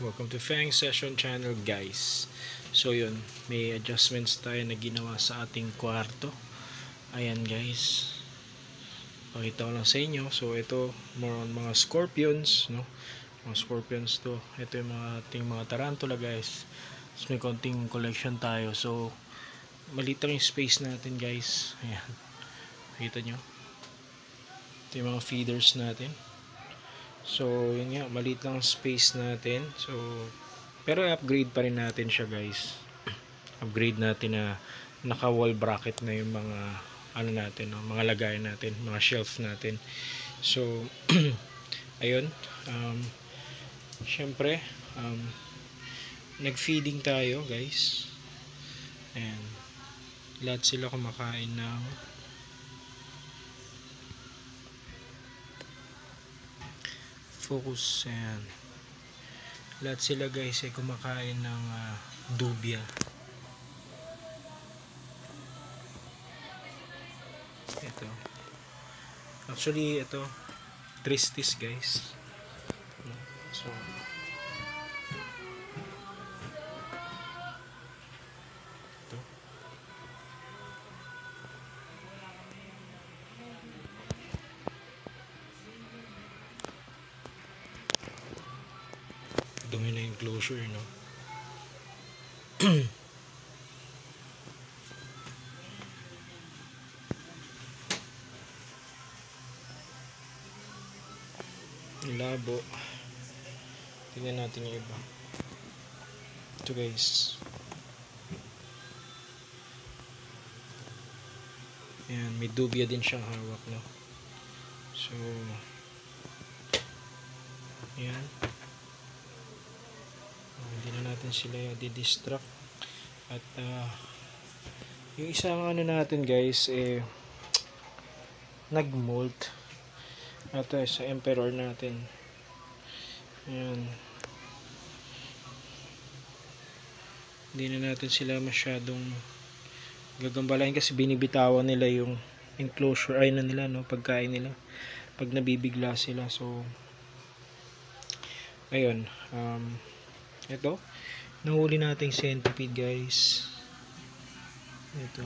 Welcome to Fang Session Channel, guys. So yun, may adjustments tayo na ginawa sa ating kwarto. Ayan, guys, pakita ko lang sa inyo. So ito, more on mga scorpions, no? Mga scorpions to. Ito yung mga ating mga tarantula, guys. So may konting collection tayo. So maliit lang yung space natin, guys. Ayan, nakita nyo, ito yung mga feeders natin. So yun nga, maliit lang space natin. So pero upgrade pa rin natin siya, guys. Upgrade natin na naka wall bracket na yung mga ano natin, no? Mga lagayan natin, mga shelf natin. So ayun, syempre nag feeding tayo, guys. Ayan, lahat sila kumakain ng focus. Ayan, lahat sila, guys, ay kumakain ng dubia. Ito, actually ito tristis, guys. So ito, dumi na yung closure, no? labo. Tingnan natin yung iba. Ito, guys. Ayan, may dubia din siyang hawak, no? So ayan, hindi na natin sila di-distract. At yung isang ano natin, guys, nag-molt. Ito sa emperor natin. Ayan, hindi na natin sila masyadong gagambalain kasi binibitawan nila yung enclosure ay na nila, no, pagkain nila pag nabibigla sila. So ayun, ito nahuli nating centipede, guys. Ito,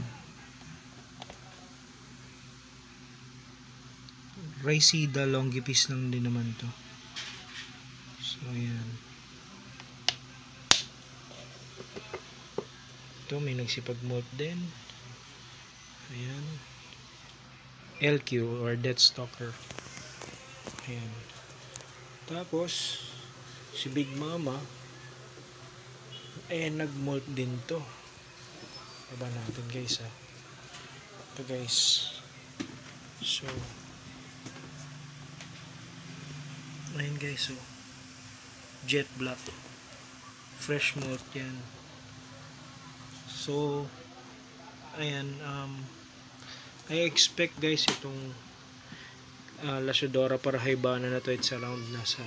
Rhysida longipes lang din naman to. So ayan, ito may nagsipag-molt din. Ayan, LQ or Death Stalker. Ayan, tapos si Big Mama nag-molt din to. Iba natin, guys, ha. Ito, guys. So ayun, guys, so jet black, fresh molt yan. So ayan, I expect, guys, itong Lasiodora Parahybana na to, it's around nasa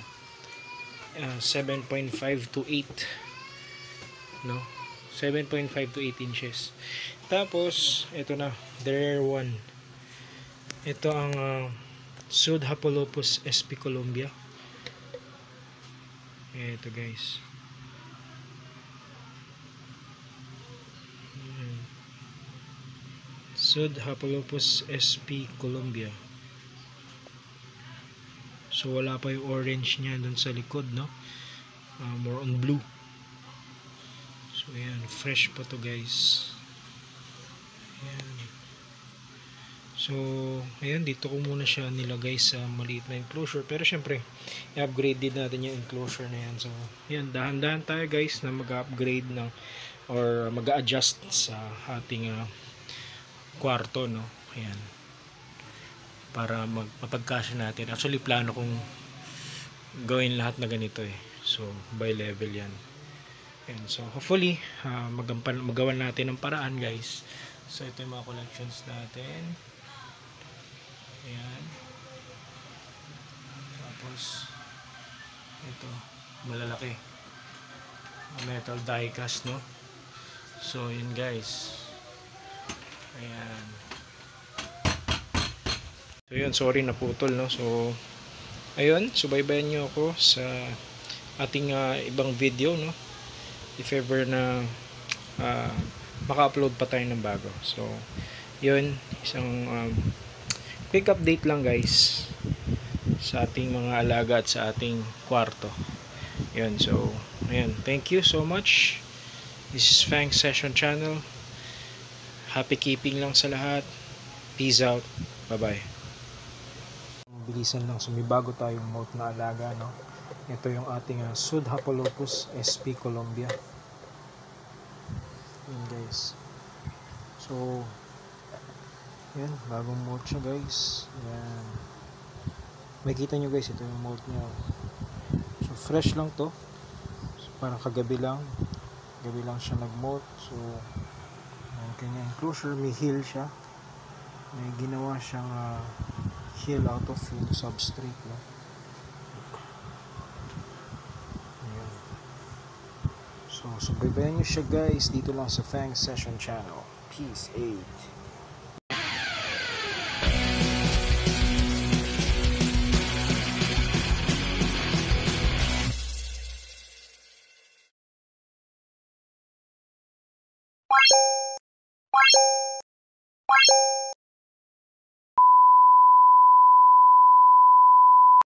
7.5 to 8, no? 7.5 to 8 inches. Tapos ito na, the rare one. Ito ang Sudhapalopus sp. Columbia. Ito, guys. Sudhapalopus sp. Columbia. So wala pa yung orange niya dun sa likod, no? More on blue. So ayan, fresh pa to, guys. Ayan. So ayan, dito ko muna siya nilagay sa maliit na enclosure, pero syempre i-upgrade din natin yung enclosure na yan. So ayan, dahan-dahan tayo, guys, na mag-upgrade ng or mag-adjust sa ating kwarto, no? Ayan, para mapagkasya natin. Actually plano kong gawin lahat na ganito, so by level yan. Ayan, so hopefully magawan natin ng paraan, guys. So ito yung mga collections natin. Ayan, tapos ito malalaki, metal die cast, no? So yun, guys. Ayan, so yun, sorry naputol, no? So ayun, subaybayan nyo ako sa ating ibang video, no, if ever na maka-upload pa tayo ng bago. So yun, isang quick update lang guys sa ating mga alaga at sa ating kwarto. Yun, so ayan, thank you so much. This is Fang Session Channel. Happy keeping lang sa lahat. Peace out. Bye bye. Bilisan lang, so may bago tayong molt na alaga, no. Ito yung ating Sudhapalopus sp Colombia. Yun guys, so yan, bagong molt siya guys. Yan, makikita nyo guys, ito yung molt niya. So fresh lang to, so, parang kagabi lang siya nag-molt. So ang kanya enclosure, may heel siya, may ginawa siyang heel out of yung substrate, no? Ayan. So subaybayan nyo siya guys dito lang sa Fang Session Channel. Peace out.